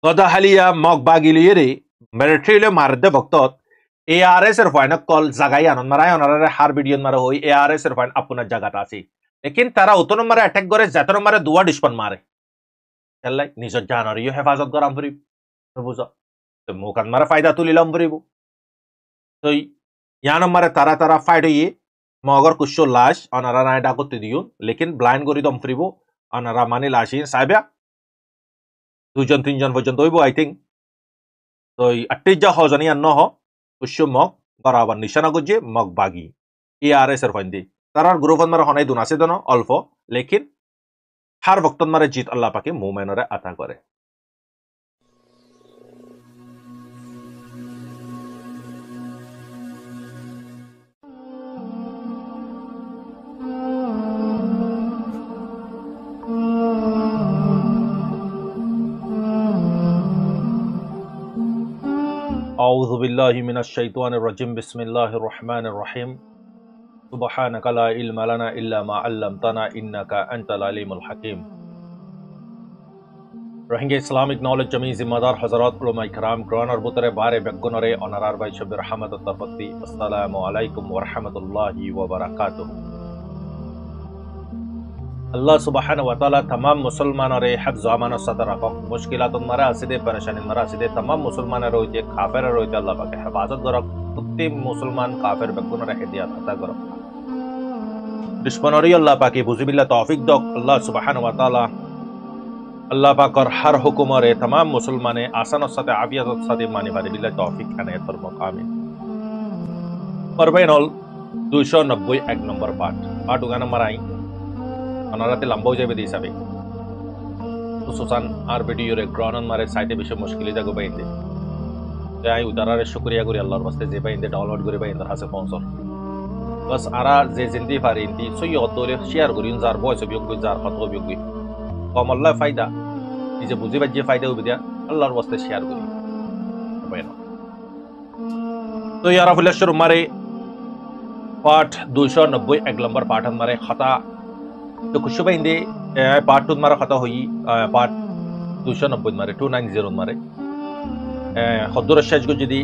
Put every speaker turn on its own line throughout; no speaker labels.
গদাহালিয়া mug বাগিলিয়ে মিলিটারিলে মারদে ভক্তত ARS এর fine call জাগাই আনন মারায় অনারে হার ভিডিওন মারা হই ARS এর ফাইন আপনার জায়গাটা আছে লেকিন তারা অত নম্বরে অ্যাটাক করে যত নম্বরে দুয়া ডিসপন মারে খেলাই নিজের জানারিও হেফাজত করাম ফুরিব বুঝো তো মোকান মারা ফায়দা তুলিলাম ফুরিব তো ইয়া নম্বরে তারা তারা ফাইট হইয়ে মগর কুশো লাশ অনারা নাই ডাকতে দিও লেকিন ব্লাইন্ড করি দম ফুরিব অনারা মানে লাশি সাইবা দুজন তিনজন পর্যন্ত হইব আই থিঙ্ক তো আট্টিজা হজনি আর নহ কুশো মগ বরাবর নিশানা গুজে মগ বাগি ARS এর ফাইন দি তারার গ্রুপ মারা হনাই দুন আছে দন অল্প লেকিন হার বক্তন মারে জিত আল্লাহ পাকে মুমেনরে আতা করে أعوذ بالله من الشيطان الرجيم بسم الله الرحمن الرحيم سبحانك لا علم لنا إلا ما علمتنا إنك أنت العليم الحكيم রোহিঙ্গা ইসলামিক নলেজ জমি জিম্মাদার হযরত উলামা ইকরাম গ্রহণের ভিতরে বারে বেগুনরে অনারার ভাই শবির রহমতের তরফতি আসসালামু আলাইকুম ওয়া রাহমাতুল্লাহি ওয়া বারাকাতুহু আল্লাহ সুবহানাহু ওয়া তাআলা तमाम মুসলমানরে হিফজ আমানত সাথে রাখক মুশকিলাতুন মারা আসিদে পরেশানি মারা আসিদে तमाम মুসলমানের রইতে কাফেরের রইতে আল্লাহ পাকে হেফাজত করক প্রতি মুসলমান কাফের বেগুনরে হেদিয়াত আতা করক দুশমনরি আল্লাহ পাকে বুঝিবিল্লাহ তৌফিক দক আল্লাহ সুবহানাহু ওয়া তাআলা আল্লাহ পাকর হর হুকুমরে तमाम মুসলমানে আসানত সাথে আবিয়াত সাথে মানি বারে বিল্লাহ তৌফিক খানে তোর মুকামে পরবেনল 290 এক নম্বর পাঠ উগানা মারাই অনারাতে লম্বা যাবে দি হিসাবে খুসুসান আর ভিডিওরে গ্রহণ মারে সাইটে বেশি মুশকিল জাগো বাইন্দে তাই উদারারে শুকরিয়া করি আল্লাহর ওয়াস্তে যে বাইন্দে ডাউনলোড করে বাইন্দে হাসে স্পন্সর বাস আরা যে জিন্দি পারি ইনতি সই অতলে শেয়ার করি যার বয়স বিয়োগ যার কত বিয়োগ কম আল্লাহ ফায়দা নিজে বুঝি বাজে ফায়দা হবে দিয়া আল্লাহর ওয়াস্তে শেয়ার করি বাইনা তো ইয়ারা ফুলেশ্বর মারে পাঠ 290 এক নম্বর পাঠন মারে খাতা তো খুশি বাইন্দে পার্ট 2 মারা কথা হই পার্ট 290 মারে 290 মারে হদুর শেষ গো যদি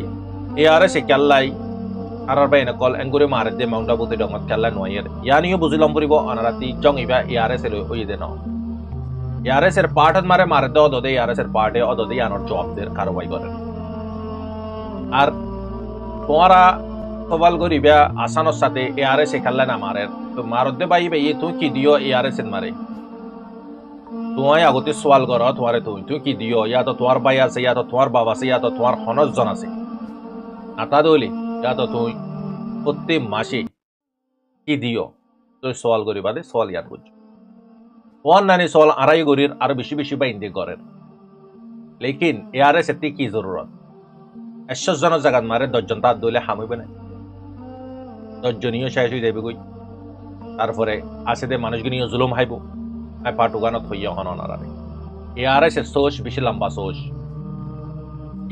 ARS এ কাল্লাই আরার বাইনা কল এঙ্গুরে মারে দে মাউন্ট আবুতে ডমত কাল্লা নয়ার ইয়ানিও বুঝিলাম পরিব অনারাতি জং ইবা ARS এর হই দে ন ARS এর পার্ট মারে দে ARS এর পার্টে দে আনর জব দের কারবাই করেন আর তোমারা সওয়াল করিবা আসানোর সাথে ARS এ কাল্লা না মারে তো মারদে বাইবে ये तू की दियो ARS এর মারে তুই আগতে সওয়াল কর তোমারে তুই কি দিও ইয়া তো তোমার ভাই আছে ইয়া তো তোমার বাবা আছে ইয়া তো তোমার হনজ জন আছে আতা দলি ইয়া তো তুই প্রতি মাসে কি দিও তুই সওয়াল করিবা দে সওয়াল ইয়াদ বুঝ ওয়ান নানি সওয়াল আড়াই গরির আর বেশি বেশি বাইন্দে করেন লেকিন ARS এর কি জরুরত 100 জন জায়গা মারে 10 জন তা দলে হামইবে না 10 জনিও শেষ হই যাবে কই তারপরে আসেদে মানুষগুনিও জুলুম হাইব আই পাটুগানত হইয়া হন অনারারে ARS এর সোচ বেশি লম্বা সোচ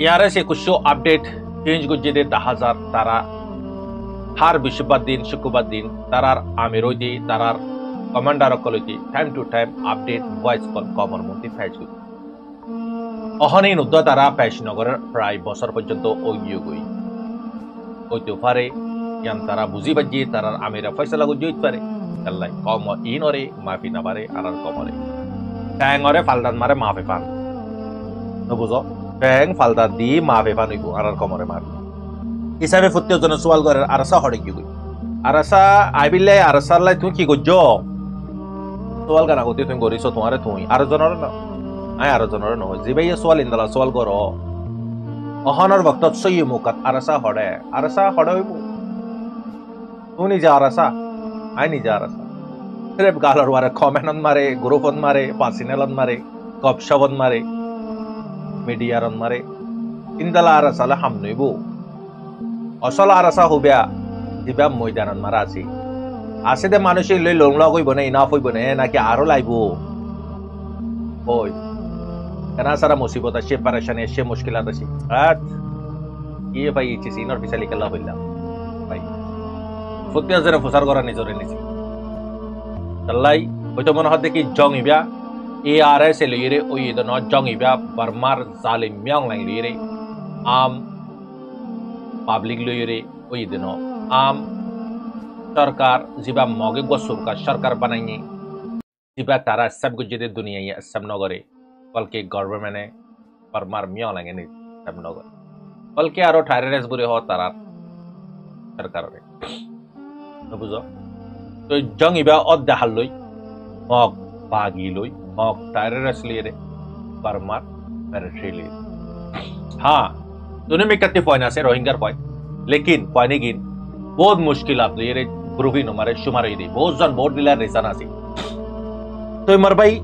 ARS এ কুশো আপডেট চেঞ্জ গুজে দে 10000 তারা হার বৃহস্পতিবার দিন শুক্রবার দিন তারার আমিরইতি তারার কমান্ডার কলইতি time to time update voice call common মন্ত্রী ফাইজ গুই অহনেই নুদ্দ তারা পেশনগরের প্রায় বছর পর্যন্ত ওইও গই ওইতে পারে ইয়ান তারা বুঝি বাজি তারার আমিরা ফয়সালা গুজইত পারে আল্লাহ কম ইনরে মাফি না পারে আর কমরে ট্যাংরে ফালদান মারে মাফে পান তো বুঝো ট্যাং ফালদা দি মাফে পান হইব আর কমরে মার হিসাবে ফুত্তে জন সওয়াল করে আরসা হড়ে গই আরসা আইবিলে আরসার লাই তুই কি গজ্জ সওয়াল কানা গতি তুই করিস তোমারে তুই আর জনর না আই আর জনর ন জি ভাই সওয়াল ইনদালা সওয়াল করো অহনর বক্ত সই মুকাত আরসা হড়ে হইব তুই নিজে আরসা আই নিজে আরসা রেপ গালর ওয়ারে কমেন্টন মারে গ্রুপন মারে পাসিনেলন মারে কপশবন মারে মিডিয়ারন মারে ইনদালা আরসালা হামনইব অসল আরসা হবিয়া দিবা ময়দানন মারা আছে দে মানুষই লই লংলা কইব না ইনাফ হইব না নাকি আরো লাইব ওই কেনা সারা মুসিবত আছে পরেশানি আছে মুশকিলাত আছে কি ভাই ইচ্ছে সিনর পিছালি কেলা হইলাম ভাই ফুটিয়া জেনে ফুসার করা নিজরে নিছি তাল্লাই হয়তো মনে হয় দেখি জং ইবা ARS lire o yidono jongiba barmar zalim myang lang lire am public lire o yidono am सरकार जिबा मगे गसुर का सरकार बनाइए जिबा तारा सब कुछ जिदे दुनिया ये सब नगरे बल्कि गवर्नमेंट ने परमार मिया लगे नहीं सब नगर बल्कि आरो ठारेरेस बुरे हो तारा सरकार रे तो बुझो तो जंग इबा अद हल्लोई मग बागी लोई मग ठारेरेस लिए परमार मिलिट्री लिए हाँ दोनों में कितने पॉइंट आसे रोहिंग्या पॉइंट लेकिन पॉइंट गिन बहुत मुश्किल आप लिए ग्रुपी नमारे शुमार ही दी बहुत जन बहुत दिला रेसान आसी तो मर भाई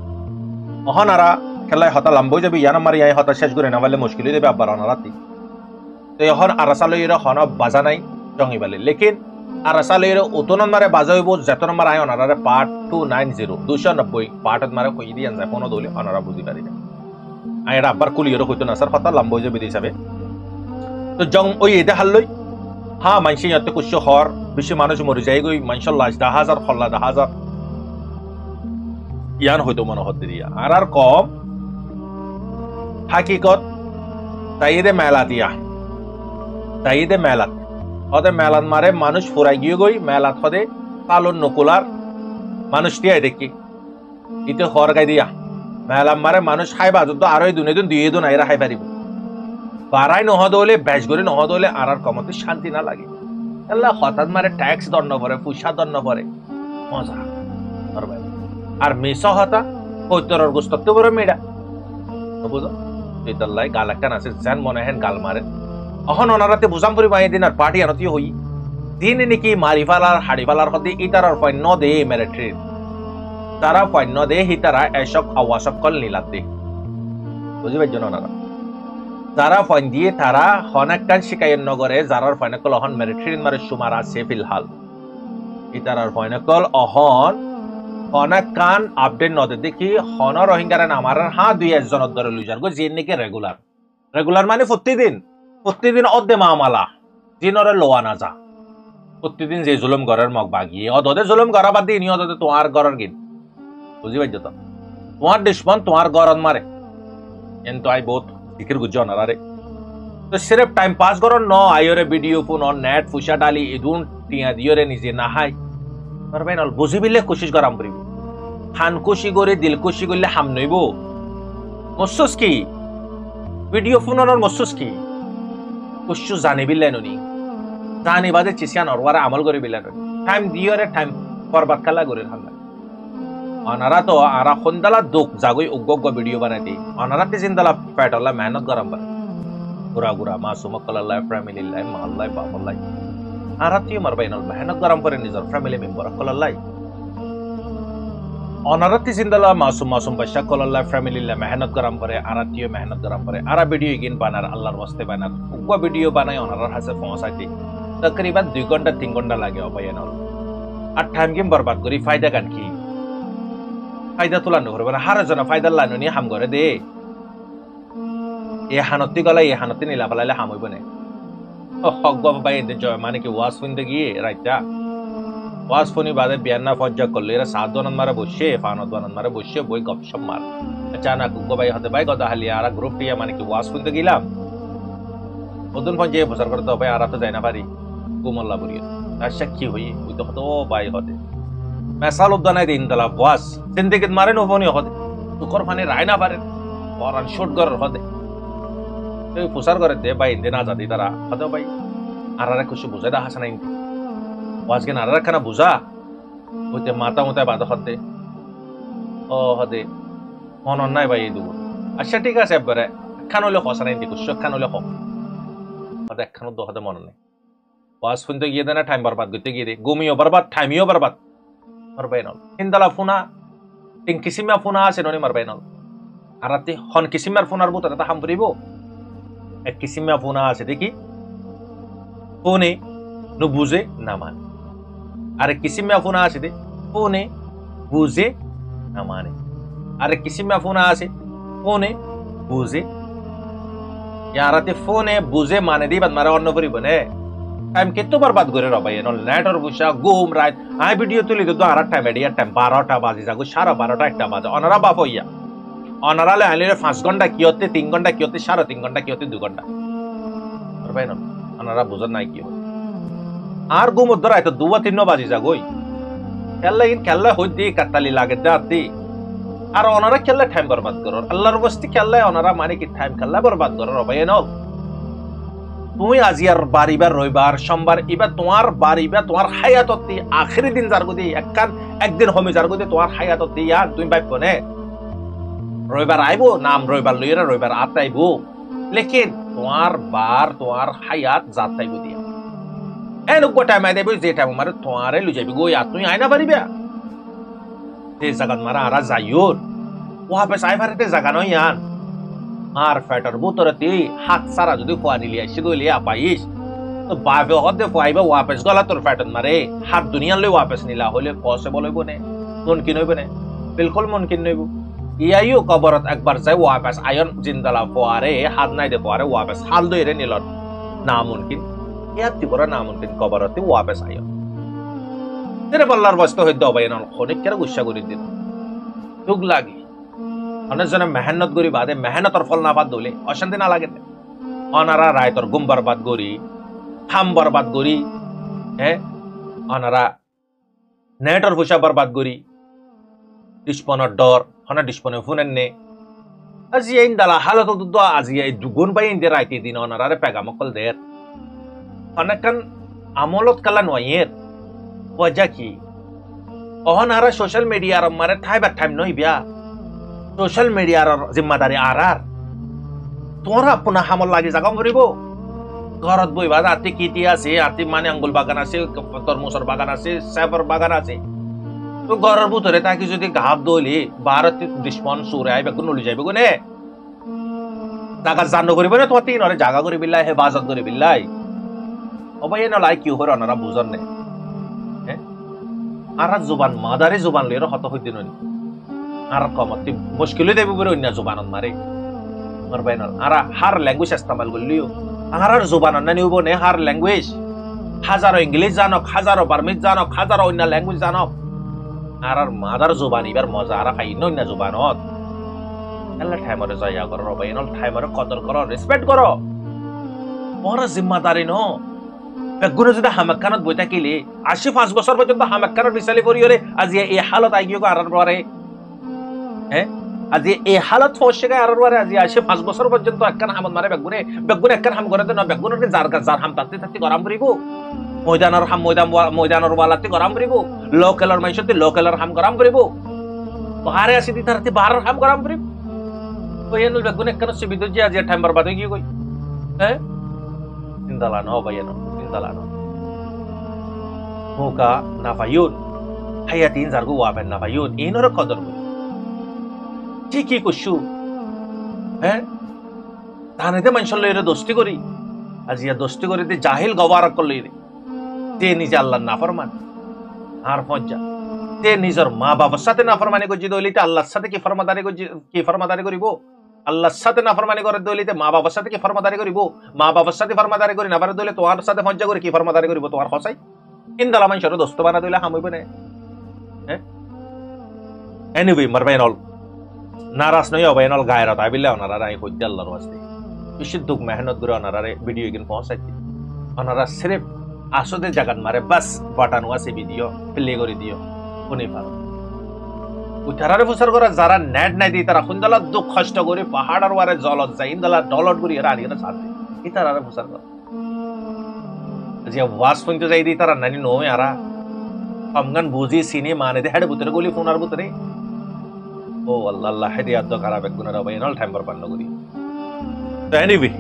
वहाँ नारा खेला हता लंबो जब यान मर यहाँ हता शेष गुरे नवाले मुश्किल ही दे आप बराना राती तो यहाँ आरसालो ये खाना बाजा नहीं जंगी वाले लेकिन आरसालो ये उतोन मारे बाजा हुई बहुत ज़्यादा नंबर आये अनारा पार्ट 290 290 पार्ट मारे कोई दी अंज़ाइ फोनो दोले अनारा बुझी पारी ने आये राबर कुली ये रो कोई तो नसर हता लंबो जब विदेश आवे तो जंग ओ ये दे हल्लोई हाँ मानसी यहाँ तो कुछ हर विषय मानुष मरी जाएगी मानसल लाज 10,000 खल्ला 10,000 यान होय तो मन होते दिया आर कम हाकीकत ताइदे मेला दिया ताइदे मेलात होदे मेलात मारे मानुष फुराई गियो गई मेलात होदे तालुन नकुलार मानुष दिया देखी इते हर गाय दिया मेला मारे मानुष खाई बाजू तो आरो दुने दुन दिए दुन आइरा खाई पारिबो बाराई নহদলে বেশ করে নহদলে আর কমতে শান্তি না লাগে আল্লাহ হঠাৎ মারে ট্যাক্স দণ্ড পড়ে পুষা দণ্ড পড়ে মজা করবে আর মিসা হতা কইতরর গোস্তত বড় মেডা বুঝো ইতাল্লাই গাল একটা আছে জান মনে হেন গাল মারে অহন অনারাতে বুঝাম পরি বাই দিন আর পার্টি আনতি হই দিন নাকি মারিফালার হাড়িফালার হদি ইতারর পণ্য দে মিলিটারি তারা পণ্য দে হিতারা এসব আওয়াসব কল নিলাতে বুঝিবাই জন অনারা যারা ফাইন দিয়ে তারা হনাক্কান শিকায়ন নগরে যারার ফাইনাকল অহন মিলিটারি মারে সুমার আছে ফিলহাল ইতারার ফাইনাকল অহন হনাক্কান আপডেট নদে দেখি হন রোহিঙ্গার নামার হ্যাঁ 2-1 জনের ধরে লুজার গো জিন নাকি রেগুলার মানে প্রতিদিন অদ্দে মামালা জিনরে লোয়া না যা প্রতিদিন যে জুলুম ঘরের মগ বাগিয়ে অদদে জুলুম ঘরা বাদ দিয়ে অদদে তোমার ঘরের গিন বুঝি পাইছ তো তোমার দুশ্মন তোমার ঘরত মারে কিন্তু আই বহুত दिखिर गुज्जो नरारे तो सिर्फ टाइम पास करो न आयोरे वीडियो फोन और नेट फुशा डाली इदुन टिया दियोरे निजे ना हाय पर भाई नल बुझी बिले कोशिश कराम परिबो खान खुशी करे दिल खुशी करले हाम नइबो मसुस की वीडियो फोन और मसुस की कुछ जाने बिले ननी जाने बादे चिसियान और वारा अमल करे बिले ननी टाइम दियोरे टाइम बर्बाद कला करे हामला अनारा तो आरा खुंदला दुख जागोई उग्गोग वीडियो बनाती अनारा ते जिंदला पैटला मेहनत गरम पर गुरा गुरा मासूम कलल्ला फैमिली लाइफ महल लाइफ बाबल लाइफ आरा ती मर बाइनल मेहनत गरम पर निजर फैमिली मेंबर कलल्ला अनारा ते जिंदला मासूम बच्चा कलल्ला फैमिली लाइफ मेहनत गरम पर आरा ती मेहनत गरम पर आरा वीडियो गिन बानार अल्लाहर वास्ते बानार उग्गो वीडियो बनाय अनारा हासे पहुंचाती तकरीबन 2 घंटा 3 घंटा लागे अबायनल আর টাইম গেম बर्बाद करी फायदा गान की फायदा तुलानो हरबाना हारा जना फायदा लानुनि हाम गरे दे ए हानति गला ए हानति निला बलाले हाम होइबने हग बाय दे जय माने कि वास फुनदे गिए राइटा वास फुनी बादे बियाना फज्जा कल्लेरा सात जनन मारे बसে ফানত বানন মারে বসে বই গপশপ মার अचानक गो बाय हते बाय गदा हालिया आरा ग्रुप টিয়া মানে কি वास फुनदे গিলাম ওদন ফজে বছর করতে ভাই আরা তো যাই না পারি কুমল্লা বুরিয়া আশা কি হই ওই তো হতো বাই হতে मैसाल उद्दानाय दिन दला वास जिंदगीत मारे नो फोनी होदे तुकर फाने रायना पारे और अन शूट कर होदे तो पुसार करे दे भाई दिन आजादी तारा हदो भाई आरारे कुछ बुझे दा हसना इंती वास के नारा खाना बुझा होते माता मुता बाद होदे ओ होदे मन নাই ভাই এই দুগুণ আচ্ছা ঠিক আছে একবারে খান হলে হসনা इंती कुछ খান হলে हो होदे খান তো होदे मन নাই वास फुनते গিয়ে দেনা টাইম बर्बाद করতে গিয়ে ঘুমিও बर्बाद টাইমিও बर्बाद Marbainol. Hindala funa, ting kisimya funa ase noni marbainol. Arati hon kisimyar funar buta tata ham pribo. Ek kisimya funa ase deki. Fune no buze naman. Are kisimya funa ase de. Fune buze namane. Are kisimya funa ase. Fune buze. Ya arati fune buze mane di bad mara onno pribo ne. Time कितो बर्बाद करे रबाय no net और बुशा घुम रात आय video तुली तो आरा time एडिया time 12টা বাজে যাগো 12:30 একটা বাজে অনারা বাপ হইয়া অনারালে আইলে 5 ঘন্টা কি হতে 3 ঘন্টা কি হতে 3.5 ঘন্টা কি হতে 2 ঘন্টা আর ভাই না অনারা বুঝন নাই কি আর গুমত ধরা তো 2-3 বাজি যাগই খেললে হই দি কাতালি লাগে দাতি আর ওনারা খেললে টাইম বরবাদ করর আল্লাহর বস্তি খেললে ওনারা মানে কি টাইম খেললে বরবাদ করর ভাই না তুমি আজিয়ার বাড়িবার রবিবার সোমবার এবার তোমার বাড়িবা তোমার হায়াততি আখেরি দিন যার গদি একদিন হমি যার গদি তোমার হায়াততি আর তুমি ভাববো নে রবিবার আইবো নাম রবিবার লইরা রবিবার আতাইবো লেকিন তোমার হায়াত যাত তাইবো দিয়া এনুকো টাইম আই দেবো যে টাইম মারে তোমারে লই যাবি গো আর তুই আইনা পারিবা যে জাগাত মারা আরা যাইওর ওহা পে সাইফারেতে জাগা নয় ইয়ান আর ফ্যাটার বুতরতি হাত সারা যদি ফুয়া নিলি আসি গলি আপাইস তো বাবে হদে ফুয়াইবা ওয়াপস গলা তোর ফ্যাটন মারে হাত দুনিয়ান লই ওয়াপস নিলা হলে পসিবল হইব নে মুমকিন হইব নে বিলকুল মুমকিন নইব ইয়াইও কবরত একবার যাই ওয়াপস আয়ন জিন্দালা ফুয়ারে হাত নাই দে ফুয়ারে ওয়াপস হাল দইরে নিলন না মুমকিন ইয়াতি বড় না মুমকিন কবরতে ওয়াপস আয়ন তেরে বল্লার বস্ত হইদ বাইন অনেক কেন গুসা করি দিন দুঃখ লাগি অনেকজনে মেহনত করি বাদে মেহনতর ফল না পাত দলে অশান্তি না লাগে অনারা রায়তর গুম বরবাদ করি থাম বরবাদ করি হ্যাঁ অনারা নেটর পয়সা বরবাদ করি ডিসপনের ডর হনা ডিসপনে ফোনের নে আজি এই দালা হালত তো আজি এই দুগুণ পাই ইন্দে রাইতে দিন অনারারে পেগামকল দের অনেকখান আমলত কালা নয়ের वजह की ओहनारा सोशल मीडिया मारे थाई बा टाइम नई बिया सोशल मीडिया जिम्मेदारी आरार তোরা পুনা হামল লাগি জাগা মরিব ঘরত বইবা আতি কিতি আছে আতি মানে আঙ্গুল বাগান আছে তরমুজের বাগান আছে সেফর বাগান আছে তো ঘরের ভিতরে তাকি যদি ঘাপ দলি ভারত দুশ্মন সুরে আইবে কোন লই যাইবে কোনে জাগা জান্ন করিব না তোতি নরে জাগা করি বিল্লাহ হেফাজত করি বিল্লাহ অবাই না লাই কি হর অনারা বুঝন নে আর জুবান মাদারে জুবান লইরা হত হইদিন আর কমতি মুশকিল দেব বরে অন্য জুবানত মারে মার বাইনাল আর হার ল্যাঙ্গুয়েজ ইস্তেমাল করলিও আর জুবান না নিব নে হার ল্যাঙ্গুয়েজ হাজারো ইংলিশ জানক হাজারো বার্মিজ জানক হাজারো অন্য ল্যাঙ্গুয়েজ জানক আর মাদার জুবান ইবার মজা আর খাই অন্য জুবানত আল্লাহ ঠাইমরে জয়া করো বাইনাল ঠাইমরে কদর করো রেসপেক্ট করো বড় জিম্মাদারি ন বেগুনে যদি হামাক্কানত বই থাকিলে 85 বছর পর্যন্ত হামাক্কানত বিচালি করিওরে আজি এই হালত আইগিও আরার পরে হ্যাঁ আজি এই হালত ফসে আরার পরে আজি 85 বছর পর্যন্ত একখান হামত মারে বেগুনে একখান হাম করে না বেগুনে যার হাম তাতে গরম করিব ময়দানের ওয়ালাতে গরম করিব লোকালের মাইসতে লোকালের হাম গরম করিব বাহারে আসি দি তারতে বাহারের হাম গরম করিব কইনো বেগুনে একখান সুবিধা যে আজি টাইম বরবাদ হই গই হ্যাঁ ইনদালা ন বাইনো dalano muka nafayun hayatin zargu wapen nafayun inor qadar ঠিকই কইছু হ্যাঁ তানেতে মানুষ লইরে দোস্তি করি আজিয়া দোস্তি করি তে জাহিল গওয়ার করলি রে তে নিজে আল্লাহর নাফরমান আর পজ্জা তে নিজের মা বাবার সাথে নাফরমানি করজি দলিতে আল্লাহর সাথে কি ফরমাদারি করিব আল্লাহর সাথে নাফরমানি করে দলিতে মা বাবার সাথে কি ফরমাদারি করিব মা বাবার সাথে ফরমাদারি করি না পারে দলে তোমার সাথে পজ্জা করে কি ফরমাদারি করিব তোমার খসাই ইনদালা মানুষের দোস্ত বানা দইলে হামইব না হ্যাঁ এনিওয়ে মারবাইনল নারাজ নই অবাইনল গায়রত আইবিলে ওনারা রাই হইতে আল্লাহর ওয়াস্তে বেশি দুঃখ মেহনত করে ওনারা ভিডিও কিন পৌঁছাইতে ওনারা সির্ফ আসলে জাগাত মারে বাস বাটানো আছে ভিডিও প্লে করে দিও কোনি পারো উঠারারে ফুসার করে যারা নেট নাই দি তারা খুন্দলা দুঃখ কষ্ট করে পাহাড়ের ওয়ারে জলত যাই ইনদালা ডলট করে এরা আনিয়ে ছাড়তে ইতারারে ফুসার করে যে ওয়াজ শুনতে যাই দি তারা নানি নয় আরা আমগান বুঝি সিনে মানে দে হেড বুতরে গলি ফোনার বুতরে ও আল্লাহ আল্লাহ হেদিয়াত দ খারাপ এক গুনার বাইনাল টাইম বরবাদ নগরি তো এনিওয়ে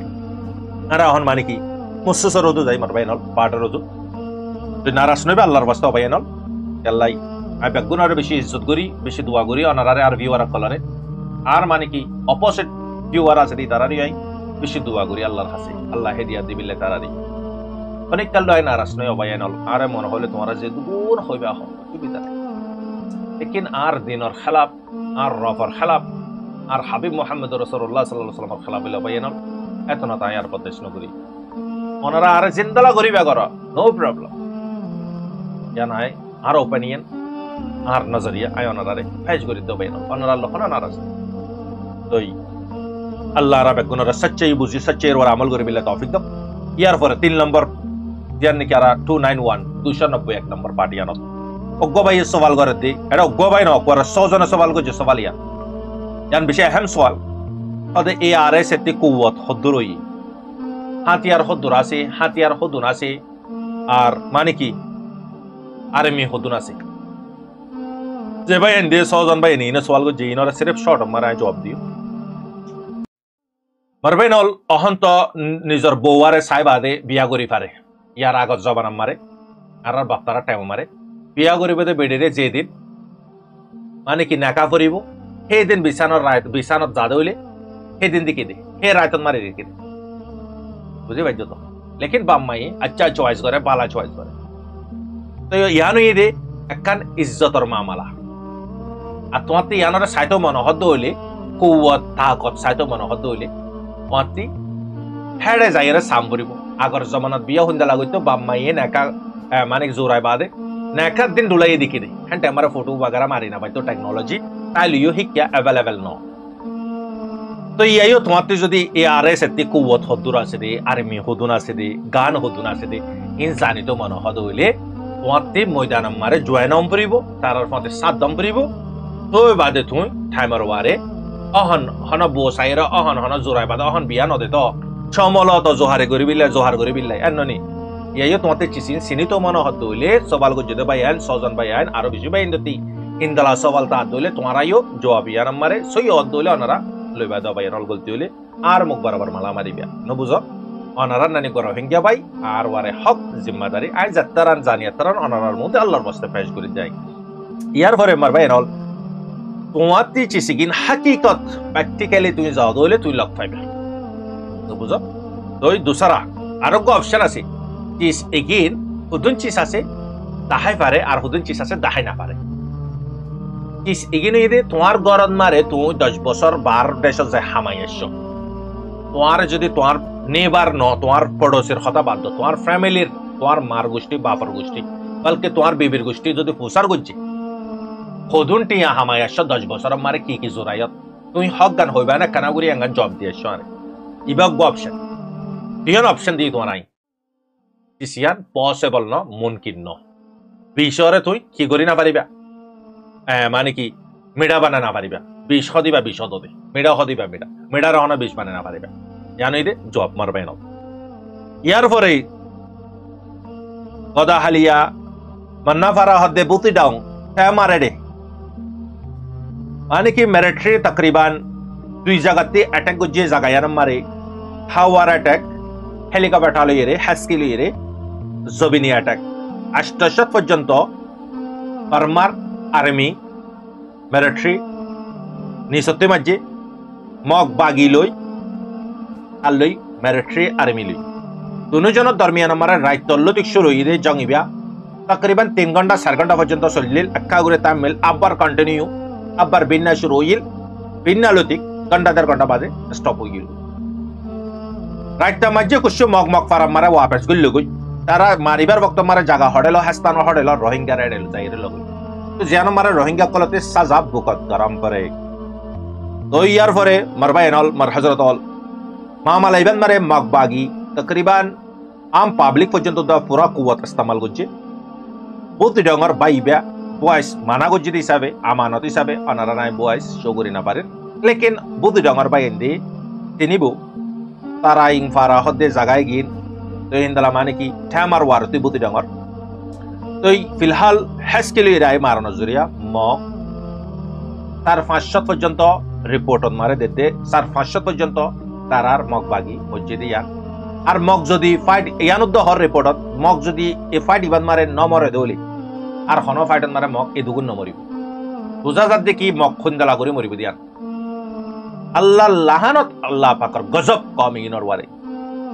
আরা হন মানে কি মুসসসর রদু যাই মার বাইনাল পাটার রদু তো নারাজ নইবে আল্লাহর বাস্তা বাইনাল আল্লাহ আই বেক গুনার বেশি ইজ্জত করি বেশি দোয়া করি অনারারে আর ভিউয়ার কলারে আর মানে কি অপোজিট ভিউয়ার আছে দি তারারি আই বেশি দোয়া করি আল্লাহর কাছে আল্লাহ হেদিয়াত দিবিলে তারারি অনেক কাল লয় নারাজ নয় বাইনাল আরে মনে হলে তোমার যে দূর হইবে সুবিধা लेकिन आर दिनर खिलाफ आर रफर खिलाफ आर हाबिब मोहम्मद रसूलुल्लाह सल्लल्लाहु अलैहि वसल्लम खिलाफ बिला बयान एतना तायार प्रदेश नगरी ओनारा आर जिंदला गरीबा कर नो प्रॉब्लम জানা है आर ओपिनियन आर नजरिया आय ओनारा रे फेज करि दो बयान ओनारा लखना नाराज তোই আল্লাহ রাবে গুণরা সচ্চাই বুঝি সচ্চাই ওর আমল করে বিলে তৌফিক দাও ইয়ার পরে 3 নম্বর ইয়ার নাকি আর 291 291 নম্বর পার্টি আনত অগ্গো ভাই সওয়াল করে দি এটা অগ্গো ভাই না করে 100 জন সওয়াল করছে সওয়াল ইয়ান বিষয় আহম সওয়াল ওদের ARS এতে কুওয়াত হদ্দুরই হাতিয়ার হদ্দুর আছে হাতিয়ার হদ্দুন আছে আর মানে কি আর্মি হদ্দুন আছে যে ভাই এন দিয়ে 100 জন ভাই নিনে সওয়াল করছে ইনরা সির্ফ শর্ট মারা জবাব দিও মারবে নল অহন্ত নিজর বউয়ারে সাইবাদে বিয়া করি পারে ইয়ার আগত জবান মারে আর বাপ্তারা টাইম মারে বিয়া করিবে বেডেরে যেদিন মানে কি নাকা করিব সেই দিন বিছানত যা দইলে সেই দিন দিকে দে সেই রায়তত মারি রেখে দে বুঝি পাইছো তো লেকিন বাম্মাই আচ্ছা চয়েস করে বালা চয়েস করে তো ইয়ানো দে একখান ইজ্জতর মামলা আর তোমার তো ইয়ানোর সাইতো মনোহদ্দ হইলে কৌয়ত তাকত সাইতো মনোহদ্দ হইলে তোমার হেড়ে যাইরে সাম করিব আগর জমানত বিয়া হুন্দা লাগতো বাম্মাইয়ে নাকা মানে জোরাই বাদে নাকা দিন ডুলাই দেখি দে হ্যাঁ আমার ফটো বাগারা মারি না পাইতো টেকনোলজি তাই লিও শিক্ষা অ্যাভেলেবেল ন তো ইয়াইও তোমার যদি ARS এতে কুওয়াত হদ্দুর আছে দে আর্মি হদুন আছে দে গান হদুন আছে দে ইন জানিত মনোহদ হইলে তোমার ময়দান মারে জয়নম পড়িব তার মতে 7 দম পড়িব তো বাদে তুই টাইমার ওয়ারে অহন হন বসাইরা অহন হন জোরাই বাদে অহন বিয়া নদে তো সমল তো জোহারে করি বিল্লাই জোহার করি বিল্লাই এননি ইয়াইও তোমার চিসিন সিনিত মনোহদ হইলে সবাল গজদে ভাই আইন 100 জন ভাই আইন আরো বেশি ভাই ইন্দতি ইনদালা সবাল তা দইলে তোমারাইও জবাব ইয়া নাম্বারে সই হদ দইলে অনারা লইবা দাও ভাই রল গলতি হইলে আর মুখ বরাবর মালা মারিবা ন বুঝো অনারা নানি করো হিঙ্গা ভাই আর ওয়ারে হক জিম্মাদারি আই যাত্তারান জানিয়াতারান অনারার মধ্যে আল্লাহর বাস্তে পেশ করে যাই ইয়ার পরে মার ভাই রল তোমার চিসিগিন হাকিকত প্র্যাকটিক্যালি তুমি যাও দইলে তুই লক পাইবা ন বুঝো তুই দুসরা আরোগ্য অপশন আছে চিস এগিন হুদুন চিস আছে দাহাই পারে আর হুদুন চিস আছে দাহাই না পারে চিস এগিনে দে তোমার গরদ মারে তুই 10 বছর 12 দেশ যায় হামাই এসছো তোমার যদি তোমার নেবার ন তোমার পড়োসের কথা বাদ দাও তোমার ফ্যামিলির তোমার মার গোষ্ঠী বাপর গোষ্ঠী বলকে তোমার বিবির গোষ্ঠী যদি ফুসার গুজি হদুন টিয়া হামাই এসছো 10 বছর মারে কি জোরায়ত তুই হক গান হইবা না কানাগুরি আঙ্গান জব দিয়েছো আরে ইবাগ অপশন টিয়ান অপশন দিয়ে তোমার নাই চিসিয়ান পসিবল ন মুমকিন ন বিশরে তুই কি করি না পারিবা মানে কি মেডা বানা না পারিবা 20 হদিবা 20 হদবে মেডা হদিবা মেডা মেডা রহনা 20 বানা না পারিবা জানোই দে জব মারবে না ইয়ার পরে গদা হালিয়া মান্না ফারা হদে বুতি ডাউন মারে দে মানে কি মিলিটারি তকরিবান 2 জায়গাতে অ্যাটাক গজে জায়গায় মারে হাওয়ার অ্যাটাক হেলিকপ্টার লইরে হাস্কি লইরে জবিনি অ্যাটাক 88 পর্যন্ত বার্মার আর্মি মিলিটারি নিসতে মাঝে মগ বাগি লই আর লই মিলিটারি আর্মি লই দুজনের দরমিয়ান আমার রাইতল্লতিক শুরু হইরে জঙ্গিবিয়া তকরিবান 3 ঘন্টা 4 ঘন্টা পর্যন্ত চলিল একা করে তামিল আবার কন্টিনিউ আবার বিন্না শুরু হইল বিন্নালতিক ঘন্টা 1.5 ঘন্টা বাদে স্টপ হইল রাইতা মাঝে কুছ মগ মগ ফারাম মারা ওয়াপস গইল গই তারা মারিবার বক্ত মারা জায়গা হডেল হাস্তান হডেল রোহিঙ্গা রেডেল যাইরে লগই তো জানো মারা রোহিঙ্গা কলতে সাজা বুকত গরম পরে তো ইয়ার পরে মারবা এনল মার হযরত অল মামা লাইবান মারে মগবাগি তকরিবান আম পাবলিক পর্যন্ত দা পুরা কুওয়াত ইস্তেমাল গজে বুতি ডঙ্গর বাইবা বয়স মানা গজে হিসাবে আমানত হিসাবে অনারা নাই বয়স শোগরি না পারেন লেকিন বুতি ডঙ্গর বাইন্দি তিনিবো তারা ইং ফারা হদে জায়গায় গিন তো ইন্দালা মানে কি ঠ্যামার ওয়ারতি বুতি ডঙ্গর তো ফিলহাল হেসকেলি রায় মারানো জুরিয়া ম তার 500 পর্যন্ত রিপোর্ট মারে দেতে তার 500 পর্যন্ত তারার মগবাগি মসজিদে ইয়ান আর মগ যদি ফাইট ইয়ানুদ্দ হর রিপোর্টত মগ যদি এ ফাইট ইবান মারে নমরে দলি আর হন ফাইটত মারে মগ এ দুগুণ নমরিব বুঝা যাত দেখি মগ খুন্দালা করে মরিব দিয়ান আল্লাহ লাহানত আল্লাহ পাকর গজব কম ইনর ওয়ারে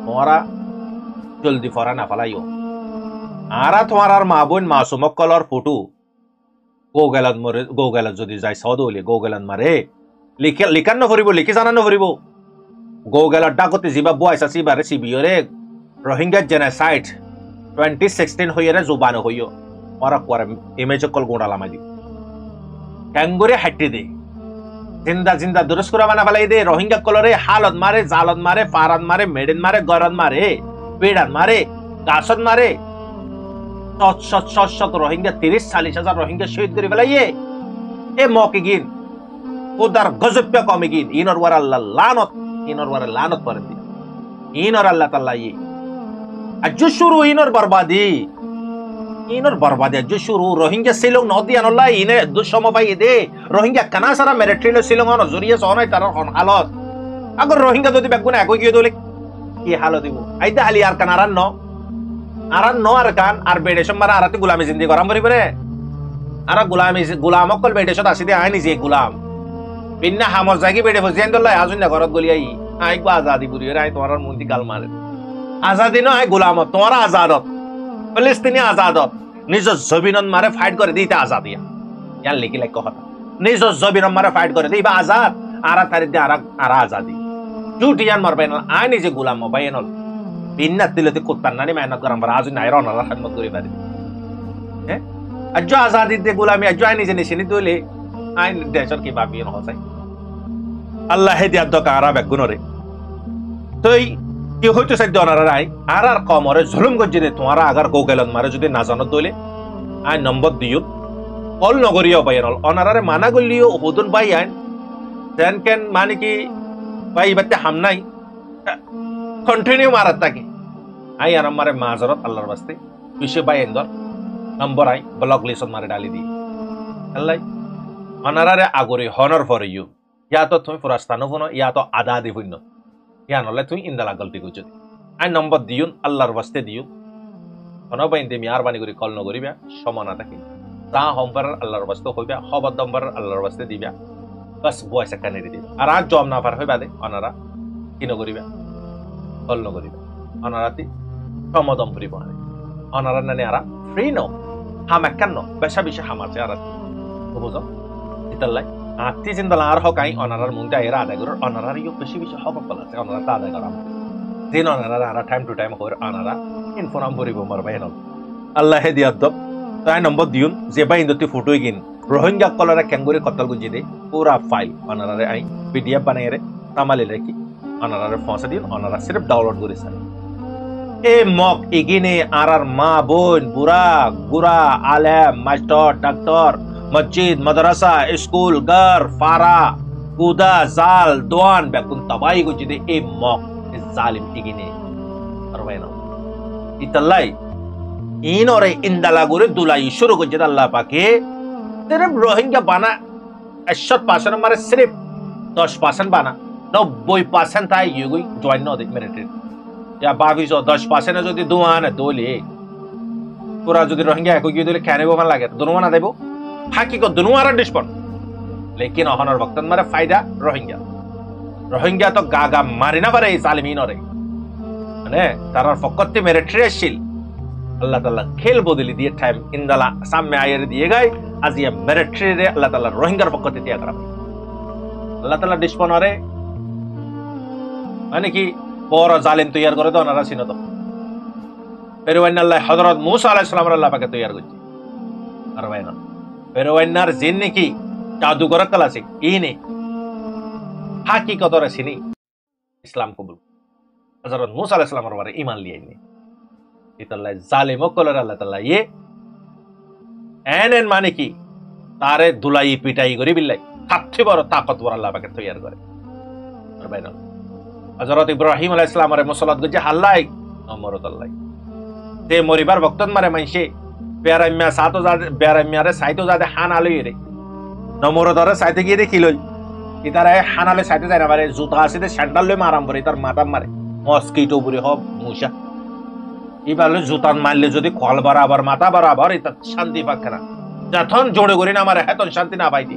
তোমারা জলদি ফরা না ফালাইও আরা তোমার আর মা বোন মাসুমক কলর ফটো গোগেলাত মরে গোগেলাত যদি যাই সদলি গোগেলাত মারে লিখান নফরিব লিখি জানান নফরিব গোগেলাত ডাকতে জিবা বয়সা সিবারে সিবিয়রে রোহিঙ্গা জেনোসাইড 2016 হইরে জুবান হইও ওরা কোয়ার ইমেজ কল গোড়ালা মাজি ক্যাঙ্গুরে হাইটি দে জিন্দা জিন্দা দুরুস করে বানা ফেলাই দে রোহিঙ্গা কলরে হালত মারে জালত মারে ফারাত মারে মেডেন মারে গরদ মারে পেড়াত মারে গাছত মারে শত রোহিঙ্গা 30-40,000 রোহিঙ্গা শহীদ করে ফেলাইয়ে এ মকে গিন ওদার গজব কমে গিন ইনর ওয়ার আল্লাহ লানত করেন দিন ইনর আল্লাহ তাআলা ই আজু শুরু ইনর বরবাদি আজু শুরু রোহিঙ্গা শিলং নদী আনল্লাহ ইনে দুঃসম পাই দে রোহিঙ্গা কানা সারা মেরিট্রিল শিলং অন জরিয়ে সহনাই তার হালত আগর রোহিঙ্গা যদি বেগুনা একই গিয়ে দলে কি হালত দিব আইদা হালি আর কান আরান ন আর কান আর বেডেশন মারা আরাতে গোলামি জিন্দি করাম পরিবারে আর গোলাম অকল বেডেশত আসি দে আই নিজে গোলাম বিন্না হামর জাগি বেডে ফজিয়ান দল্লাই আজুন না ঘরত গলিয়াই আই গো আজাদি বুড়ি রাই তোমার মন্দি গাল মারে আজাদি ন আই গোলামত তোমার আজাদত ফিলিস্তিনি আজাদত নিজ জবিনত মারে ফাইট করে দিতে আজাদ ইয়ান লিখি লাগ কথা নিজ জবিনত মারে ফাইট করে দিবা আজাদ আরা তারি দে আরা আজাদি জুট ইয়ান মারবাই না আই নিজে গোলাম বাইনল বিন্না দিলতে কুত্তান নানি মেহনত করাম বার আজুন নাই রন খাদমত করি পারি হ্যাঁ আজ আজাদি দে গোলামি আজ আই নিজে নিশিনি দইলে আই দেশর কি ভাবি ন হসাই আল্লাহ হেদিয়াত দকা আরা বেগুনরে তুই কি হইতো সাধ্য অনারা রাই আর কমরে জুলুম গজ্জিনে তোমারা আগার গোগেলন মারে যদি না জানত দইলে আই নম্বর দিও কল নগরীয় বাইরল অনারারে মানা গলিও হুদুন বাই আইন দেন কেন মানে কি ভাই বাতে হামনাই কন্টিনিউ মারাত থাকে আই আর আমারে মাজরত আল্লাহর বাস্তে বিশে বাই এন্দর নম্বর আই ব্লক লিস্ট মারে ডালি দি আল্লাহ অনারারে আগরে হনর ফর ইউ ইয়া তো তুমি ফুরাস্তানো বনো ইয়া তো আদা দি হইন ইয়া নলে তুই ইন্দালা গলতি করছ আই নম্বর দিউন আল্লাহর বাস্তে দিউ অনবাইন্দে মিয়ারবানি করি কল নগরিবা সমানা থাকে তা হোমবার আল্লাহর বাস্তে হইবা খবর দম্বার আল্লাহর বাস্তে দিবা বাস বয়স কানে দিবা আর আজ জম না পার হইবা দে অনারা কি নগরিবা কল নগরিবা অনারাতি সমদম করিবা অনারা নানি আরা ফ্রি ন হামাক্কান ন বেশা বেশি হামাছে আর বুঝো ইতাল্লাই আত্তি জিন্দালা আর হকাই অনারার মুন্ডা এরা আদায় করর অনারার ইউ বেশি বেশি হক আছে অনারা তা আদায় করা দিন অনারা আর টাইম টু টাইম হর অনারা ইনফর্ম করিব মার বাইন আল্লাহ হেদিয়াত দব তাই নম্বর দিউন যে বাই ইন্দতি ফটো গিন রোহিঙ্গা কলরা ক্যাঙ্গুরি কতল গুজি দে পুরা ফাইল অনারারে আই পিডিএফ বানাই রে তামালি রাখি অনারারে ফসা দিন অনারা সির্ফ ডাউনলোড করি স্যার এ মক ইগিনে আর মা বোন বুড়া গুড়া আলেম মাস্টার ডাক্তার মসজিদ মাদ্রাসা স্কুল ঘর ফারা কুদা জাল দোয়ান বেকুন তবাই গুজি দে এ মক জালিম ইগিনে আরবাইনা ইতাল্লাই ইনরে ইন্দালা গুরে দুলাই শুরু করছে আল্লাহ পাকে সির্ফ রোহিঙ্গা বানা 100% মারে সির্ফ 10% বানা 90% তাই ইউগুই জয়েন ন দে মিলিটারি या 22 যদি দুয়ানে দলে পুরা যদি রোহিঙ্গা একই গিয়ে দলে কেন বোমা লাগে দুনুয়া না দেব হাকি কো দুনুয়ার ডিসপন লেকিন অহনর বক্তন মারে ফায়দা রোহিঙ্গা তো গাগা মারি না পারে জালিমিন রে মানে তারার ফকতে মিলিটারি শিল আল্লাহ তাআলা খেল বদলি দিয়ে টাইম ইনদালা সামনে আয়ের দিয়ে গায় আজিয়া মিলিটারি রে আল্লাহ তাআলা রোহিঙ্গার ফকতে দিয়া করা আল্লাহ তাআলা ডিসপন রে মানে কি বড় জালিম তৈয়ার করে তো ওনারা ছিল তো পেরওয়াইন আল্লাহ হযরত মূসা আলাইহিস সালাম আল্লাহ পাকে তৈয়ার করছে আর ভাই না পেরওয়াইনার জিন নাকি জাদুকর কলা আছে ইনে হাকিকত রে চিনি ইসলাম কবুল হযরত মূসা আলাইহিস সালামের বারে ঈমান লিয়াইনি ইতাল্লাহ জালিম কলর আল্লাহ তাআলা ইয়ে এনএন মানে কি তারে দুলাই পিটাই করি বিল্লাই থাকতে বড় তাকতবর আল্লাহ পাকে তৈয়ার করে আর ভাই না হযরত ইব্রাহিম আলাইহিস সালামের মুসাল্লাত গজে হাল্লাই আমরত আল্লাহ তে মরিবার বক্তন মারে মাইছে বেরামিয়া সাতো জাদে বেরামিয়ারে সাইতো জাদে হানালে রে নমরদরে সাইতে গিয়ে দেখিলই ইতারে হানালে সাইতে যায় না বারে জুতা আসিতে স্যান্ডাল লই মারাম পরে তার মাথা মারে মস্কিটো বুড়ি হব মুসা ইবালে জুতান মারলে যদি কল বরাবর মাথা বরাবর এটা শান্তি পাকে না যখন জোড়ে করি না মারে হেতন শান্তি না পাইতি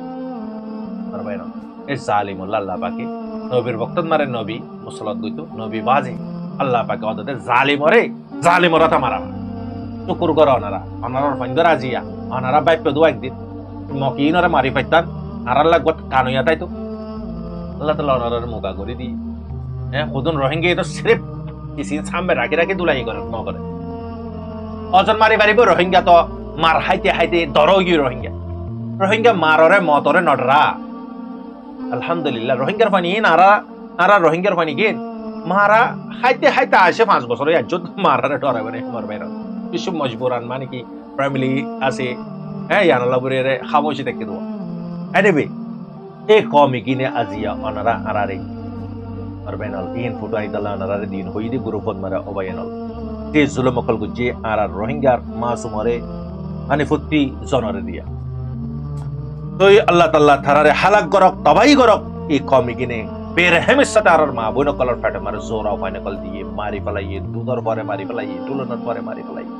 আর ভাই না এ জালিমুল্লাহ আল্লাহ পাকে নবীর বক্তন মারে নবী মুসল্লাত গইতো নবী বাজে আল্লাহ পাকে ওদের জালিমরা তা মারা চুকুর করে অনারার ফাইন্দর আজিয়া অনারা বাইপ দু একদিন মকিনরে মারি পাইতান আর আল্লাহ গত কানুয়া তাই তো আল্লাহ তাআলা অনারার মুগা করে দি হ্যাঁ খুদন রোহিঙ্গা তো সির্ফ কিসিন সামনে রাখি দুলাই করে ন করে অজন মারি মারিব রোহিঙ্গা তো মার হাইতে হাইতে দরগি রোহিঙ্গা মাররে মতরে নডরা আলহামদুলিল্লাহ রোহিঙ্গার পানি নারা রোহিঙ্গার পানি গেন মারা হাইতে হাইতে আসে 5 বছরে একজন মারারে ডরাবে না আমার বাইরে কিছু মজবুরান মানে কি ফ্যামিলি আছে হ্যাঁ ইয়ানাল্লাহ বুরে খামোশি থেকে দেওয়া এনিবে এ কমি কিনে আজিয়া অনারা আরারে আর বেনাল ইন ফুটো আইদালা অনারারে দিন হইদি গ্রুপত মারা অবায়নাল তে জুলুম অকল গুজি আর রোহিঙ্গার মাসুমরে আনিফুত্তি জনরে দিয়া তই আল্লাহ তাআলা থারারে হালাক গরক তবাই গরক এই কমি কিনে বেরহেমের সাথে আর মা বোন কলার ফাটে মারে জোরা পাইনে কল দিয়ে মারি ফেলাইয়ে দুধর পরে মারি ফেলাইয়ে টুলনের পরে মারি ফেলাইয়ে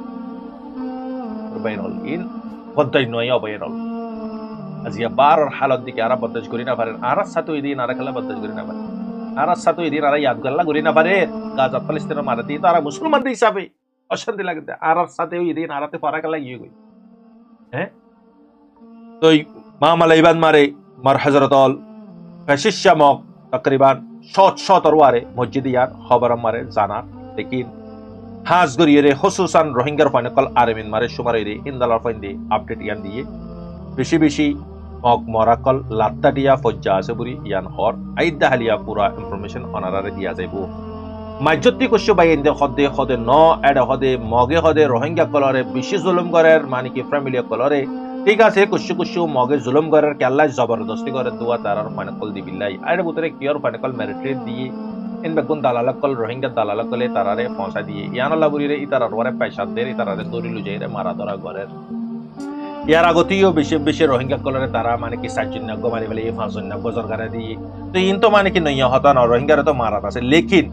বাইনল ইন বদ্দাই নয় অবায়নল আজিয়া বারর হালত দিকে আরা বদ্দাজ করি না পারেন আর সাথে ওই দিন আর খেলা বদ্দাজ করি না পারেন আর সাথে ওই দিন আর ইয়াদ গাল্লা করি না পারে গাজা ফিলিস্তিনের মারাতে তারা মুসলমানদের হিসাবে অশান্তি লাগতে আর সাথে ওই দিন আরাতে পারা গেলা ইয়ে গই হ্যাঁ তো মামালা ইবাদ মারে মার হজরতল ফেশিশামক তকরিবান শত তরওয়ারে মসজিদিয়ার খবর মারে জানা লেকিন হাজ গরিয়ে খুসুসান রোহিঙ্গার ফাইনকল আরমিন মারে সুমারে ইন্দালার ফাইন দিয়ে আপডেট ইয়ান দিয়ে বেশি বেশি মক মরাকল লাত্তাডিয়া ফজ্জা আছে বুড়ি ইয়ান হর আইদা হালিয়া পুরা ইনফরমেশন অনারারে দিয়া যাইব মাজ্জতি কষ্ট বাইন্দে হদে হদে ন এড হদে মগে হদে রোহিঙ্গা কলরে বেশি জুলুম করার মানে কি ফ্যামিলি কলরে ঠিক আছে কুশু মগে জুলুম করার কেল্লা জবরদস্তি করে দোয়া তারার ফাইনকল দিবিল্লাই আরে বুতরে কিয়র ফাইনকল মেরিট্রেট দিয়ে ইন বেগুন দালালাকল রোহিঙ্গা দালালাকলে তারারে পৌঁছা দিয়ে ইয়ানাল্লাহ বুড়িরে ইতারার ওরে পয়সা দের ইতারারে দড়ি লুজাইরে মারা ধরা ঘরের ইয়ার আগতেও বেশি বেশি রোহিঙ্গা কলরে তারা মানে কি 4 মারি ফেলে 5 বছর গাড়া দিয়ে তো ইন তো মানে কি নইয়া হতা না রোহিঙ্গারে তো মারাত আছে লেকিন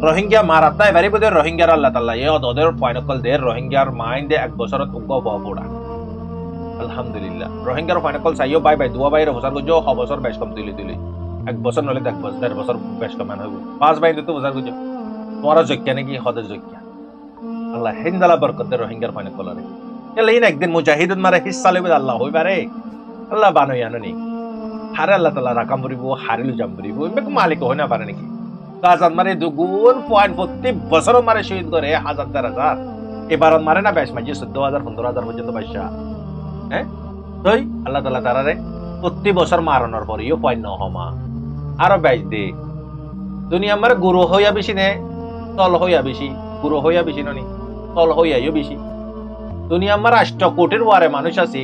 রোহিঙ্গা মারাত নাই বারি বদে রোহিঙ্গার আল্লাহ তাআলা এ ওদের ফাইনাল দের রোহিঙ্গার মাইন্ডে 1 বছরত উগ্গ বড়া আলহামদুলিল্লাহ রোহিঙ্গার ফাইনাল চাইও বাই বাই দুয়া বাইরে বছর গজো হ বছর বেশ কম তুলি 1 বছর নলে 1 বছর 1.5 বছর বেশ কম মান হইব 5 বাইরে তো বছর গজো তোমার যোগ্য নাকি হদের যোগ্য আল্লাহ হিন্দালা বরকত দে রোহিঙ্গার ফাইনাল কলরে এলেইন একদিন মুজাহিদুন মারে হিস্সা লইবে আল্লাহ হইবারে আল্লাহ বানই আননি হারে আল্লাহ তাআলা রাকাম করিব হারিলু জাম করিব বেক মালিক হই না পারে নাকি গাজাত মারে দুগুণ পয়েন্ট প্রতি বছর মারে শহীদ করে হাজার হাজার এবারত মারে না বেশ মাঝে 14000 15000 পর্যন্ত পয়সা হ্যাঁ তই আল্লাহ তাআলা তারারে প্রতি বছর মারানোর পরেও পয়েন্ট ন হমা আরো বেশ দে দুনিয়া মারে গুরু হইয়া বেশি নে তল হইয়া বেশি গুরু হইয়া বেশি ননি তল হইয়াও বেশি দুনিয়া আমার 8 কোটির ওয়ারে মানুষ আছে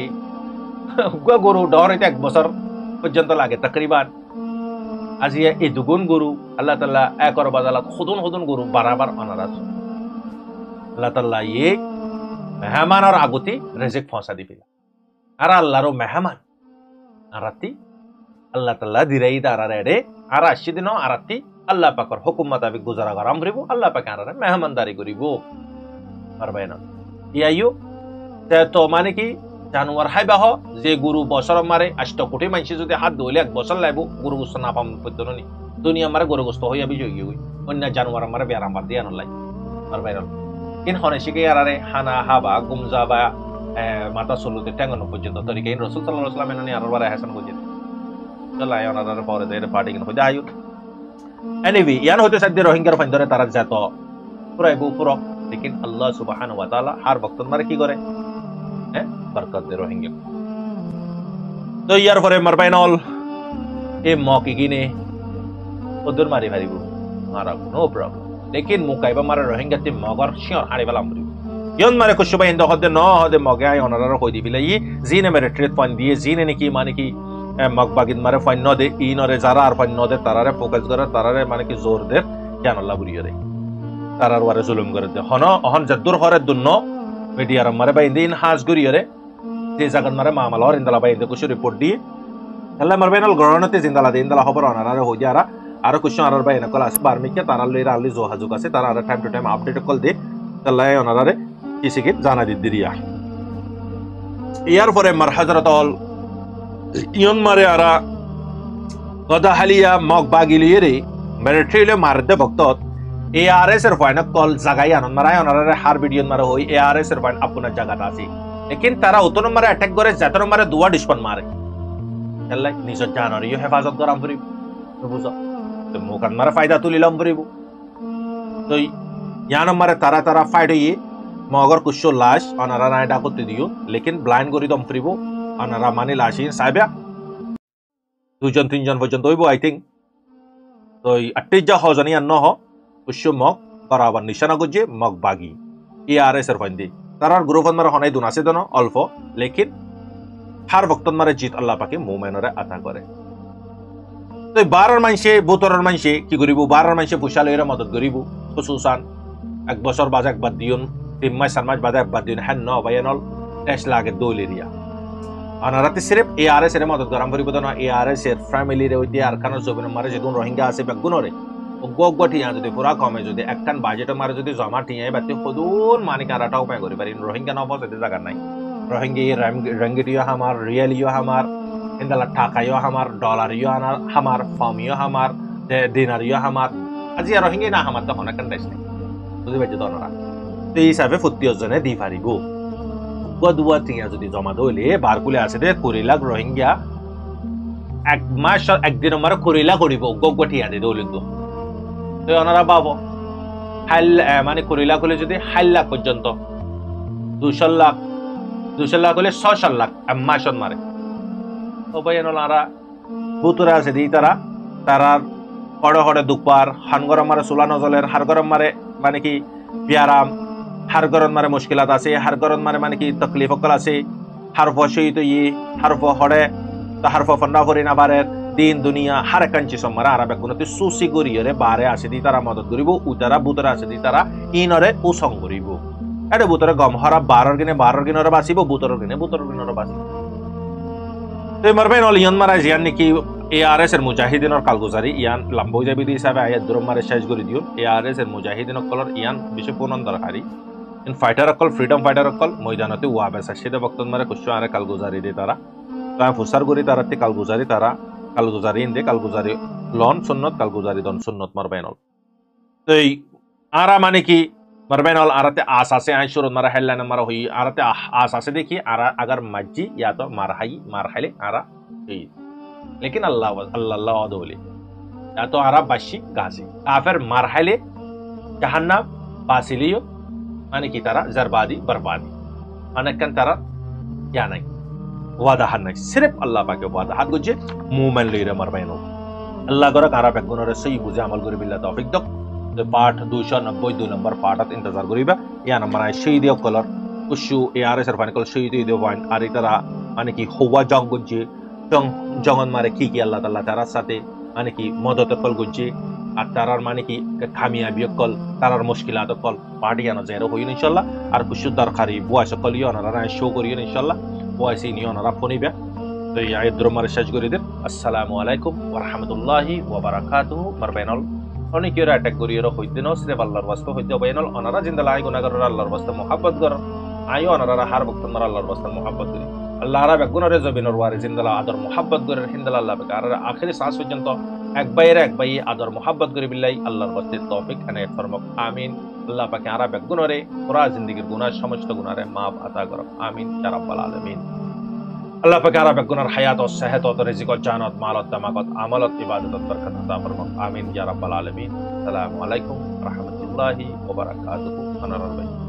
গরু ডর হইতে 1 বছর পর্যন্ত লাগে তকরিবান আজিয়া এই দুগুণ গরু আল্লাহ তাআলা একর বাজালাত খুদুন গরু বারাবার অনারাত আল্লাহ তাআলা ইয়ে মেহমান আর আগতি রিজিক পৌঁছা দিবিলা আর আল্লাহর মেহমান আরাতি আল্লাহ তাআলা দিরাই দারারে রে আর 80 দিন আরাতি আল্লাহ পাকের হুকুম মোতাবেক গুজারা করাম করিব আল্লাহ পাক আরারে মেহমানদারি করিব পারবে না ইয়াইও তো মানে কি জানুয়ার হাইবাহ যে গুরু বছর মারে 8 কোটি মানুষ যদি হাত ধইলে 1 বছর লাগব গুরু গোস্ত না পাম পদ্দনি দুনিয়া মারে গরু গোস্ত হইয়া বিজয় গই অন্য জানুয়ার মারে বেরাম বাদ দিয়া নলাই আর বাইরল ইন হনে শিকে আরারে হানা হাবা গুমজা বা মাতা সলুতে টাঙ্গন পর্যন্ত তরিকে ইন রাসূল সাল্লাল্লাহু আলাইহি ওয়াসাল্লাম এনে আরবারে হাসান বুঝিত চলাই ওনাদের পরে দেরে পার্টি কিন হইদা আয়ু এনিবি ইয়ান হইতে সাদ্দি রোহিঙ্গার ফাইন্দরে তারা জাত পুরাইবো পুরো लेकिन अल्लाह सुब्हानाहु व तआला हर वक्त मारे की करे हैं बरकत दे रोहिंग्या तो यार फरे मरबाइनल ए मौकी किने उधर मारी भारीबो मारा नो प्रॉब्लम लेकिन मुकाइबा मारे रोहिंग्या ते मगर शियर हारे वाला मरि यन मारे कुछ सुबह इंदो हदे न हदे मगे आय ओनरा होई दिबिला ई जीने मेरे ट्रेड पॉइंट दिए जीने ने की माने की मगबागिन मारे फाइन न दे इन और जारा और फाइन न दे तारारे फोकस करे तारारे माने की जोर दे जान अल्लाह बुरियो दे তারার ওয়ারে জুলুম করে দে হন অহন জাদুর হরে দুন্ন মিডিয়ার মারে বাইন্দে ইন হাজ গরিয়রে যে জাগাত মারে মামাল হর ইন্দালা বাইন্দে কুশু রিপোর্ট দি আল্লাহ মারবেনল গরনতে জিন্দালা দে ইন্দালা খবর অনারে হই যারা আর কুশু আরার বাইনা কল আস বারমিকে তারা লইরা আলি যোগাযোগ আছে তারা আর time to time update call দে আল্লাহ অনারে কিসিকে জানা দি দিরিয়া ইয়ার পরে মার হযরতল ইয়ন মারে আরা গদা হালিয়া মগ বাগিলিয়ে মেরিট্রিলে মারদে ভক্তত ARS এর ফাইন কল জাগাই আনন্দ মারায় অনারে হার ভিডিও মারা হই ARS এর ফাইন আপনার জায়গাটা আছে लेकिन তারা অত নম্বরে অ্যাটাক করে যত নম্বরে দুয়া ডিসপন মারে আল্লাহ নিজ জানারিও হেফাজত করাম পড়িব বুঝো তো মোকান মারা ফায়দা তুলিলাম পড়িব তো ইয়া নম্বরে তারা ফাইট হই মগর কুশো লাশ অনারা নাই ডাকতে দিও लेकिन ব্লাইন্ড করি দম পড়িব অনারা মানি লাশিন সাহেবা 2জন 3জন পর্যন্ত হইব আই থিঙ্ক তো 28 হজনী আন্ন হ উস্য মগ বরাবর নিশানা গুজে মগ বাগি ARS এর ফাইন্দি তারার গ্রুপত মারে হনাই দুন আছে দন অল্প লেকিন হার বক্তন মারে জিত আল্লাহ পাকে মুমেনরে আতা করে তো 12 মানসে 12 মানসে কি করিব 12 মানসে পুষা লইরা মদত করিব খুসুসান 1 বছর বাজে একবার দিয়ন 3 মাস 4 মাস বাজে একবার দিয়ন হ্যান ন বায়ানল টেস্ট লাগে দৌলেরিয়া আনারাতে সিরেপ ARS এর মদত গরাম করিব দন ARS এর ফ্যামিলি রে ওইতে আর খান জবিন মারে যেদুন রোহিঙ্গা আছে বেগুনরে গগটি যদি পুরা কমে যদি একখান বাজেট মারে যদি জমা টিয়াই বাতি হদুন মানে কারাটা উপায় করি পারি রোহিঙ্গা নব যেতে জায়গা নাই রোহিঙ্গা রঙ্গিটিও হামার রিয়েলিও হামার ইন্দালা টাকাইও হামার ডলারিও আনার হামার ফামিও হামার দিনারিও হামার আজি রোহিঙ্গা না হামার তখন একখান দেশ নেই বুঝতে পারছি তো ওনারা তো এই হিসাবে 40 জনে দি পারিব দুয়া টিয়া যদি জমা দইলে বারকুলে আছে দে 20 লাখ রোহিঙ্গা 1 মাস একদিন মারে 20 লাখ করিব গগটিয়া দে দইলে তো ওনারা পাবো মানে 20 লাখ হলে যদি 1 লাখ পর্যন্ত 200 লাখ হলে 600 লাখ মাসন মারে তো ভাই ওনারা বুতুরা আছে দি তারা হড়ে হড়ে দুপার হান গরম মারে চুলা নজলের হার গরম মারে মানে কি বিয়ারাম হার গরম মারে মুশকিলাত আছে হার গরম মারে মানে কি তকলিফ অকল আছে হার ফসই তো হার হড়ে তো হার ফন্ডা ফরি না বারে দিন দুনিয়া হার কাঞ্চি সম্মারা আরবে গুণতে সুসি গরিয়রে বারে আছে দি তারা মদত করিব উতারা বুতরা আছে দি তারা ইনরে উসং করিব এটা বুতরে গম হরা 12 গিনরে বাসিব বুতর গিনরে বাসিব তো মারবেন অল ইয়ান মারা জিয়ান নাকি ARS এর মুজাহিদিনের কালগুজারি ইয়ান লম্বো যাবি দি হিসাবে আয়াত দরম মারে শেষ করে দিও ARS এর মুজাহিদিনের কলর ইয়ান বিশেষ পূর্ণ দরকারি ইন ফাইটার অকল ফ্রিডম ফাইটার অকল ময়দানতে ওয়াবে সাশিদে বক্তন মারে কুশ্য আরে কালগুজারি দি তারা তাই ফুসার করি তারাতে কালগুজারি তারা কালগুজারি ইন্দে কালগুজারি লন সুন্নত কালগুজারি দন সুন্নত মারবেনল তো এই আরা মানে কি মারবেনল আরাতে আস আছে আই শুরু মারা হেল্লানা মারা হই আরাতে আস আছে দেখি আরা अगर मज्जी या तो मार खाइले आरा এই लेकिन अल्लाह अदोले या तो आरा बाशी गाजी काफिर मार खाइले जहन्नम बासिलियो মানে কি তারা জারবাদি বরবাদি মানে কেন তারা ইয়া নাই ওয়াদা হান নাই সির্ফ আল্লাহ পাকে ওয়াদা হাত গুজে মুমেন লইরে মারবাইনো আল্লাহ গরা কারা বেগুনরে সহি বুঝে আমল করি বিল্লাহ তৌফিক দক তো পাঠ 292 নম্বর পাঠত ইন্তজার করিবা ইয়া নম্বর আই শহীদ কলর কুশু ARS এর ফানিকল শহীদ দিও পয়েন্ট আর তারা মানে কি হওয়া জং গুজে জঙ্গন মারে কি আল্লাহ তাআলা তার সাথে মানে কি মদত কল গুজে আর তারার মানে কি কামিয়াবি কল তারার মুশকিলাত কল পাটিয়ানো যায় হইন ইনশাআল্লাহ আর কুশু দরকারি বয়স কলিও ওনারা শো করিও ইনশাআল্লাহ বয়সে নিও ওনারা ফোনিবে তো এই আয়াত দ্রমারে শেষ করে দেন আসসালামু আলাইকুম ওয়া রাহমাতুল্লাহি ওয়া বারাকাতুহু মারবাইনাল অনেকের অ্যাটাক করিও হইতেন সির্ফ আল্লাহর ওয়াস্তে হইতে বাইনাল ওনারা জিন্দা লাই গুনাহগার আল্লাহর ওয়াস্তে মুহাব্বত কর আইও ওনারা হার বক্ত মার আল্লাহর ওয়াস্তে মুহাব্বত করি আল্লাহ রাবে গুনারে জবিনর ওয়ারে জিন্দালা আদর মুহাব্বত করে হিন্দাল আল্লাহ পাক আর আখিরি শ্বাস পর্যন্ত এক ভাই আদর মুহাব্বত করে বিল্লাহি আল্লাহর ওয়াস্তে তৌফিক এনায়েত ফরমাক আমিন আল্লাহ পাক আর রাবে গুনারে পুরা জিন্দেগীর গুনাহ সমস্ত গুনারে maaf আতা করো আমিন ইয়া রাব্বাল আলামিন আল্লাহ পাক আর রাবে গুনার হায়াত ও সেহত ও রিজিক ও জানাত মালত দামাকত আমালত ইবাদত বরকত আতা ফরমাক আমিন ইয়া রাব্বাল আলামিন আসসালামু আলাইকুম ওয়া রাহমাতুল্লাহি ওয়া বারাকাতুহু আনা রাব্বাই